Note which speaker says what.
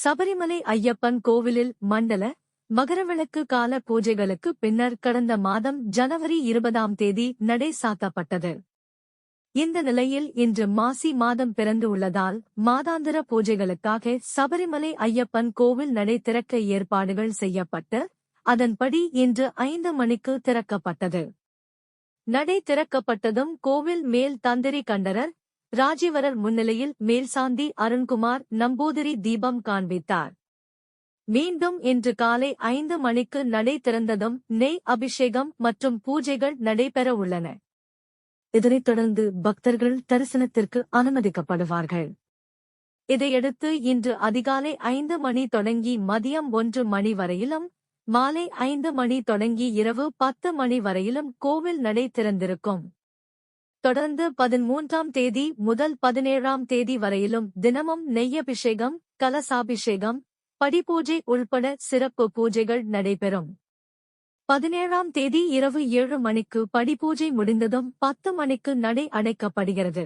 Speaker 1: சபரிமலை ஐயப்பன் கோவிலில் மண்டல மகரவிளக்கு கால பூஜைகளுக்கு பின்னர் கடந்த மாதம் ஜனவரி 20ஆம் தேதி நடை சாத்தப்பட்டது. இந்த நிலையில் இன்று மாசி மாதம் பிறந்து உள்ளதால் மாதாந்திர பூஜைகளுக்காக சபரிமலை ஐயப்பன் கோவில் நடை திறக்க ஏற்பாடுகள் செய்யப்பட்டு அதன்படி இன்று 5 மணிக்கு திறக்கப்பட்டது. நடை திறக்கப்பட்டதும் கோவில் மேல் தந்திரி கண்டரர் ராஜீவரர் முன்னிலையில் மேல்சாந்தி அருண்குமார் நம்பூதிரி தீபம் காண்பித்தார். மீண்டும் இன்று காலை 5 மணிக்கு நடை திறந்ததும் நெய் அபிஷேகம் மற்றும் பூஜைகள் நடைபெற உள்ளன. இதனைத் தொடர்ந்து பக்தர்கள் தரிசனத்திற்கு அனுமதிக்கப்படுவார்கள். இதையடுத்து இன்று அதிகாலை 5 மணி தொடங்கி மதியம் 1 மணி வரையிலும், மாலை 5 மணி தொடங்கி இரவு 10 மணி வரையிலும் கோவில் நடை திறந்திருக்கும். தொடர்ந்து 13ஆம் தேதி முதல் 17ஆம் தேதி வரையிலும் தினமும் நெய்யபிஷேகம், கலசாபிஷேகம், படிபூஜை உள்பட சிறப்பு பூஜைகள் நடைபெறும். 17ஆம் தேதி இரவு 7 மணிக்கு படிபூஜை முடிந்ததும் 10 மணிக்கு நடை அடைக்கப்படுகிறது.